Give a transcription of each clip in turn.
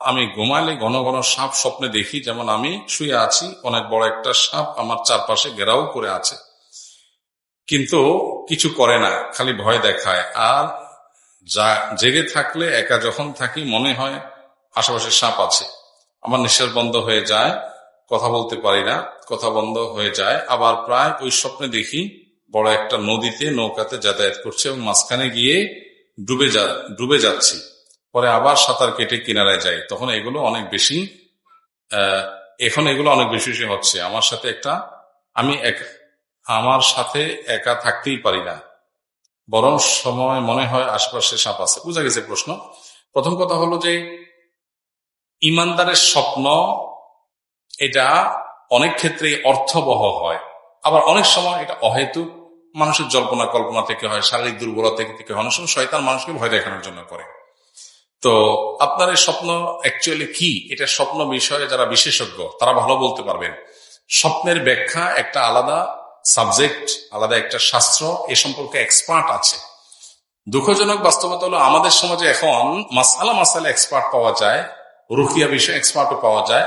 আমি ঘুমাইলে ঘন ঘন সাপ স্বপ্নে দেখি, যেমন আমি শুয়ে আছি, অনেক বড় একটা সাপ আমার চারপাশে ঘেরাও করে আছে, কিন্তু কিছু করে না, খালি ভয় দেখায়। আর জেগে থাকলে, একা যখন থাকি, মনে হয় আশেপাশে সাপ আছে। আমার নিঃশ্বাস বন্ধ হয়ে যায়, কথা বলতে পারি না, কথা বন্ধ হয়ে যায়। আবার প্রায় ওই স্বপ্নে দেখি বড় একটা নদীতে নৌকাতে যাতায়াত করছে এবং মাঝখানে গিয়ে ডুবে যাচ্ছি। পরে আবার সাঁতার কেটে কিনারায় যাই। তখন এগুলো অনেক বেশি এখন এগুলো অনেক বেশি বেশি হচ্ছে। আমার সাথে একা থাকতেই পারি না, বরং সময় মনে হয় আশপাশে সাপ আছে। বুঝা গেছে প্রশ্ন? প্রথম কথা হলো যে ইমানদারের স্বপ্ন এটা অনেক ক্ষেত্রে অর্থবহ হয়, আবার অনেক সময় এটা অহেতুক মানুষের জল্পনা কল্পনা থেকে হয়, শারীরিক দুর্বলতা থেকে হয়। অনেক সময় শয়তান মানুষকে ভয় দেখানোর জন্য করে। তো আপনার এই স্বপ্ন অ্যাকচুয়ালি কি, এটা স্বপ্ন বিষয়ে যারা বিশেষজ্ঞ তারা ভালো বলতে পারবেন। স্বপ্নের ব্যাখ্যা একটা আলাদা সাবজেক্ট, আলাদা একটা শাস্ত্র, এ সম্পর্কে এক্সপার্ট আছে। দুঃখজনক বাস্তবতা হলো আমাদের সমাজে এখন মাসালা এক্সপার্ট পাওয়া যায়, রুকিয়া বিষয়ে এক্সপার্টও পাওয়া যায়,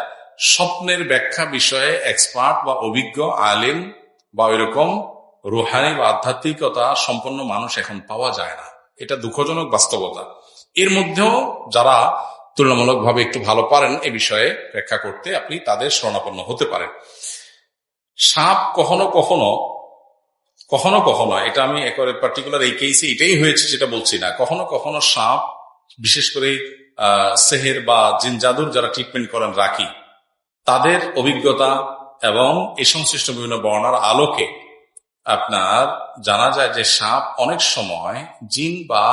স্বপ্নের ব্যাখ্যা বিষয়ে এক্সপার্ট বা অভিজ্ঞ আলেম বা ওইরকম রুহানি বা আধ্যাত্মিকতা সম্পন্ন মানুষ এখন পাওয়া যায় না। এটা দুঃখজনক বাস্তবতা। এর মধ্যেও যারা তুলনামূলকভাবে একটু ভালো পারেন এ বিষয়ে ব্যাখ্যা করতে, আপনি তাদের শরণাপন্ন হতে পারেন। সাপ কখনো কখনো, এটা আমি একেবারে পার্টিকুলার এই কেসে এটাই হয়েছে যেটা বলছি না, কখনো কখনো সাপ, বিশেষ করে সেহের বা জিন জাদুর যারা ট্রিটমেন্ট করেন রাকি, তাদের অভিজ্ঞতা এবং এই সংশ্লিষ্ট বিভিন্ন বর্ণনার আলোকে আপনার জানা যায় যে সাপ অনেক সময় জিন বা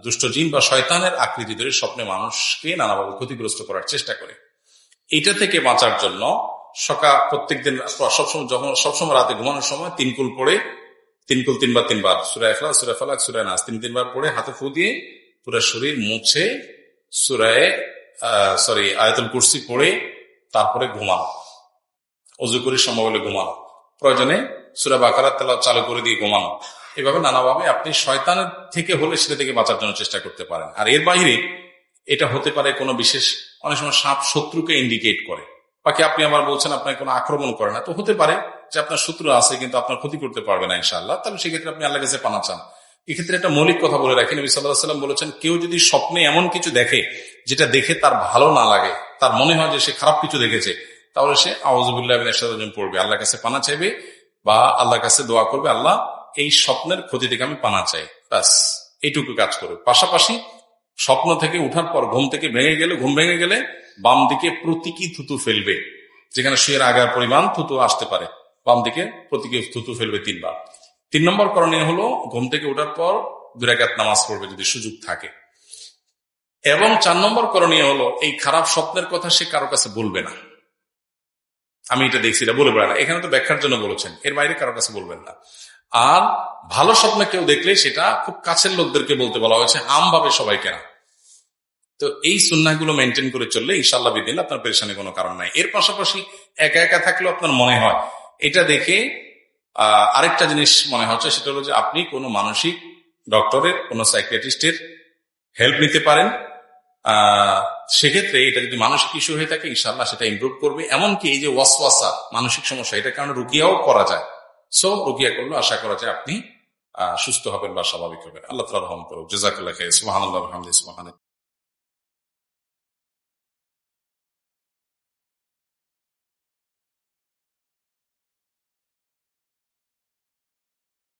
দুষ্ট জিন বা শয়তানের আকৃতি ধরে স্বপ্নে মানুষকে নানাভাবে ক্ষতিগ্রস্ত করার চেষ্টা করে। এটা থেকে বাঁচার জন্য প্রত্যেকদিন সবসময় রাতে ঘুমানোর সময় তিনকুল তিনবার সূরা ইখলাস, সূরা ফালাক, সূরা নাস তিনবার পড়ে হাতে ফু দিয়ে পুরো শরীর মুছে আয়াতুল কুরসি পড়ে তারপরে ঘুমানো, ওযু করে সম্ভব হলে ঘুমানো, প্রয়োজনে সূরা বাকারা তেলাওয়াত চালু করে দিয়ে ঘুমানো। এভাবে নানাভাবে আপনি শয়তানের থেকে হলে সেটা থেকে বাঁচার জন্য চেষ্টা করতে পারেন। আর এর বাইরে এটা হতে পারে কোনো বিশেষ, অনেক সময় সাপ শত্রুকে ইন্ডিকেট করে, বাকি আপনি আবার বলছেন আপনাকে কোনো আক্রমণ করে না, তো হতে পারে যে আপনার শত্রু আছে কিন্তু আপনার ক্ষতি করতে পারবে না ইনশাআল্লাহ, তাহলে সেক্ষেত্রে আপনি আল্লাহর কাছে পানা চান। এক্ষেত্রে একটা মৌলিক কথা বলে রাখি, নবী সাল্লাল্লাহু আলাইহি ওয়াসাল্লাম বলেছেন, কেউ যদি স্বপ্নে এমন কিছু দেখে যেটা দেখে তার ভালো না লাগে, তার মনে হয় যে সে খারাপ কিছু দেখেছে, তাহলে সে আউযু বিল্লাহি মিনাশ শাইতানির রাজিম পড়বে, আল্লাহর কাছে পানা চাইবে বা আল্লাহর কাছে দোয়া করবে, আল্লাহ এই স্বপ্নের ক্ষতি থেকে আমি পানা চাই, ব্যাস এইটুকু কাজ করবে। পাশাপাশি স্বপ্ন থেকে উঠার পর ঘুম ভেঙে গেলে বাম দিকে প্রতীকী থুতু ফেলবে, যেখানে শুয়ের আগার পরিমাণ থুতু আসতে পারে, বাম দিকে প্রতীকী থুতু ফেলবে 3 বার। 3 নম্বর করণীয় হলো ঘুম থেকে ওঠার পর 2 রাকাত নামাজ পড়বে যদি সুযোগ থাকে। এবং 4 নম্বর করণীয় হলো এই খারাপ স্বপ্নের কথা সে কারো কাছে বলবে না। আমি এটা দেখছি, এটা বলে বেড়া না, এখানে তো ব্যাখ্যার জন্য বলেছেন, এর বাইরে কারো কাছে বলবেন না। আর ভালো স্বপ্ন কেউ দেখলে সেটা খুব কাছের লোকদেরকে বলতে বলা হয়েছে, আমভাবে সবাইকে না। তো এই সুন্নাহগুলো মেনটেন করে চললে ইনশাআল্লাহ বিদিন আপনার পেরেশানি কোনো কারণ নাই। এর পাশাপাশি একা একা থাকলেও আপনার মনে হয়, এটা দেখে আরেকটা জিনিস মনে হচ্ছে, সেটা হলো যে আপনি কোনো মানসিক ডক্টরের, কোনো সাইকিয়াট্রিস্টের হেল্প নিতে পারেন। সেক্ষেত্রে এটা যদি মানসিক ইস্যু হয়ে থাকে ইনশাআল্লাহ সেটা ইমপ্রুভ করবে। এমনকি এই যে ওয়াসওয়াসা, মানসিক সমস্যা, এটার কারণে রুকিয়াও করা যায়। সো রুকিয়া করলে আশা করা যায় আপনি সুস্থ হবেন বা স্বাভাবিক হবেন। আল্লাহ তাআলা রহম করুক। জাযাকাল্লাহু খাইর। সুবহানাল্লাহি ওয়া বিহামদিহি।